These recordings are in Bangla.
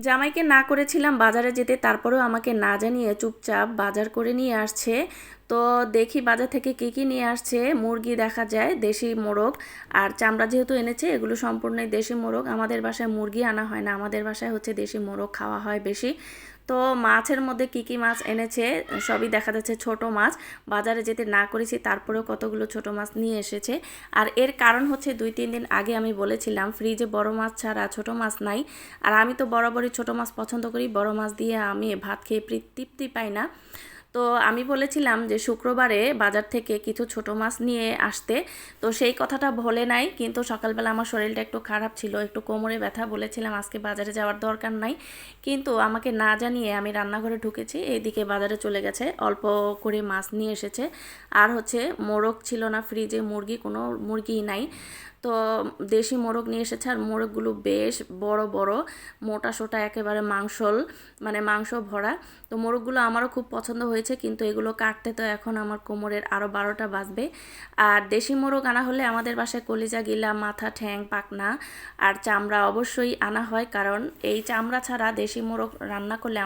জামাইকে না করেছিলাম বাজারে যেতে, তারপরেও আমাকে না জানিয়ে চুপচাপ বাজার করে নিয়ে আসছে। তো দেখি বাজার থেকে কী কী নিয়ে আসছে। মুরগি দেখা যায়, দেশি মোরগ, আর চামড়া যেহেতু এনেছে এগুলো সম্পূর্ণই দেশি মোরগ। আমাদের বাসায় মুরগি আনা হয় না, আমাদের বাসায় হচ্ছে দেশি মোরগ খাওয়া হয় বেশি। তো মাছের মধ্যে কী কী মাছ এনেছে সবই দেখা যাচ্ছে ছোট মাছ। বাজারে যেতে না করেছি তারপরেও কতগুলো ছোট মাছ নিয়ে এসেছে। আর এর কারণ হচ্ছে 2-3 দিন আগে আমি বলেছিলাম ফ্রিজে বড় মাছ ছাড়া ছোট মাছ নাই। আর আমি তো বরাবরই ছোট মাছ পছন্দ করি, বড় মাছ দিয়ে আমি ভাত খেয়ে তৃপ্তি পাই না। তো আমি বলেছিলাম যে শুক্রবারে বাজার থেকে কিছু ছোট মাছ নিয়ে আসতে। তো সেই কথাটা ভোলে নাই, কিন্তু সকালবেলা আমার শরীরটা একটু খারাপ ছিল, একটু কোমরে ব্যথা, বলেছিলাম আজকে বাজারে যাওয়ার দরকার নাই। কিন্তু আমাকে না জানিয়ে আমি রান্নাঘরে ঢুকেছি, এইদিকে বাজারে চলে গেছে, অল্প করে মাছ নিয়ে এসেছে। আর হচ্ছে মোরগ ছিল না ফ্রিজে, কোনো মুরগিই নাই। তো দেশি মোরগ নিয়ে এসেছে, আর মোরগগুলো বেশ বড় বড়, মোটা সোটা, একেবারে মাংস ভরা। তো মোরগগুলো আমারও খুব পছন্দ হয়েছে, কিন্তু এগুলো কাটতে তো এখন আমার কোমরের আরও 12টা বাজবে। আর দেশি মোরগ আনা হলে আমাদের বাসায় কলিজা, গিলা, মাথা, ঠ্যাং, পাখনা আর চামড়া অবশ্যই আনা হয়, কারণ এই চামড়া ছাড়া দেশি মোরগ রান্না করলে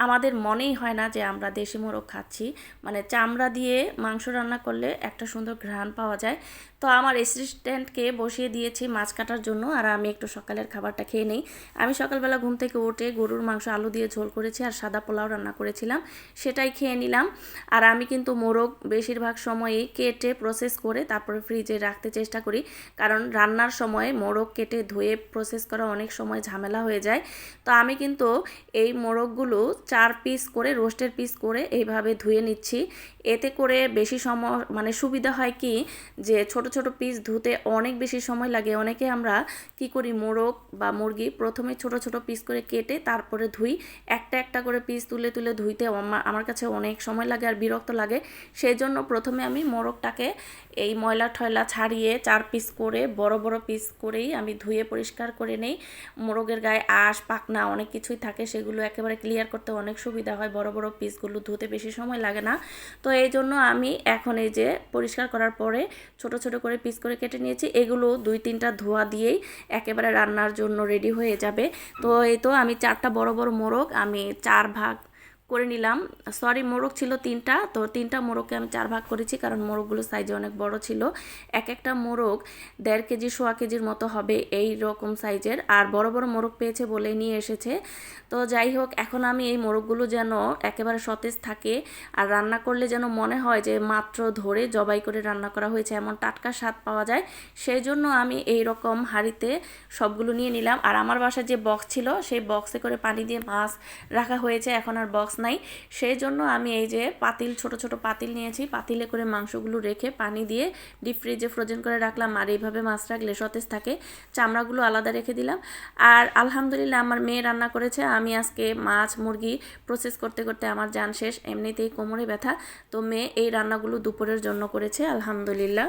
আমাদের মনেই হয় না যে আমরা দেশি মোরগ খাচ্ছি। মানে চামড়া দিয়ে মাংস রান্না করলে একটা সুন্দর ঘ্রাণ পাওয়া যায়। তো আমার অ্যাসিস্ট্যান্টকে বসিয়ে দিয়েছি মাছ কাটার জন্য, আর আমি একটু সকালের খাবারটা খেয়ে নেই। আমি সকালবেলা ঘুম থেকে উঠে গরুর মাংস আলু দিয়ে ঝোল করেছি, আর সাদা পোলাও রান্না করেছিলাম, সেটাই খেয়ে নিলাম। আর আমি কিন্তু মোরগ বেশিরভাগ সময়ই কেটে প্রসেস করে তারপরে ফ্রিজে রাখতে চেষ্টা করি, কারণ রান্নার সময় মোরগ কেটে ধুয়ে প্রসেস করা অনেক সময় ঝামেলা হয়ে যায়। তো আমি কিন্তু এই মোরগগুলো 4 পিস করে, রোস্টের পিস করে এইভাবে ধুয়ে নিচ্ছি। এতে করে বেশি সময় সুবিধা হয় কি, যে ছোট ছোট পিস ধুতে অনেক বেশি সময় লাগে। অনেকে আমরা কি করি, মোরগ বা মুরগি প্রথমে ছোট ছোট পিস করে কেটে তারপরে ধুই, একটা একটা করে পিস তুলে তুলে ধুইতে আমার কাছে অনেক সময় লাগে আর বিরক্ত লাগে। সেই জন্য প্রথমে আমি মোরগটাকে এই ময়লা ঠয়লা ছাড়িয়ে 4 পিস করে, বড় বড় পিস করেই আমি ধুয়ে পরিষ্কার করে নেই। মোরগের গায়ে আঁশ পাখনা অনেক কিছুই থাকে, সেগুলো একেবারে ক্লিয়ার করতে অনেক সুবিধা হয়, বড় বড় পিসগুলো ধুতে বেশি সময় লাগে না। তো এই জন্য আমি এখন এই যে পরিষ্কার করার পরে ছোট ছোট করে পিস করে কেটে নিয়েছি। এগুলো 2-3টা ধোয়া দিয়েই একেবারে রান্নার জন্য রেডি হয়ে যাবে। তো এই তো আমি 4টা বড় বড় মোরগ আমি 4 ভাগ করে নিলাম। সরি, মোরগ ছিল 3টা, তো 3টা মোরগকে আমি 4 ভাগ করেছি, কারণ মোরগগুলো সাইজে অনেক বড় ছিল। এক একটা মোরগ 1.5 কেজি, 1.25 কেজির মতো হবে এই রকম সাইজের, আর বড় বড় মোরগ পেয়েছে বলে নিয়ে এসেছে। তো যাই হোক, এখন আমি এই মোরগগুলো যেন একেবারে সতেজ থাকে, আর রান্না করলে যেন মনে হয় যে মাত্র ধরে জবাই করে রান্না করা হয়েছে, এমন টাটকা স্বাদ পাওয়া যায়। সেই জন্য আমি এই রকম হাঁড়িতে সবগুলো নিয়ে নিলাম। আর আমার বাসায় যে বক্স ছিল, সেই বক্সে করে পানি দিয়ে মাছ রাখা হয়েছে, এখন আর বক্স নাই। সেই জন্য আমি এই যে পাতিল, ছোট ছোট পাতিল নিয়েছি, পাতিলে করে মাংসগুলো রেখে পানি দিয়ে ডিপ ফ্রিজে ফ্রোজেন করে রাখলাম। আর এইভাবে মাছ রাখলে সতেজ থাকে। চামড়াগুলো আলাদা রেখে দিলাম। আর আলহামদুলিল্লাহ আমার মেয়ে রান্না করেছে। আমি আজকে মাছ মুরগি প্রসেস করতে করতে আমার জান শেষ, এমনিতেই কোমরে ব্যথা। তো মেয়ে এই রান্নাগুলো দুপুরের জন্য করেছে, আলহামদুলিল্লাহ।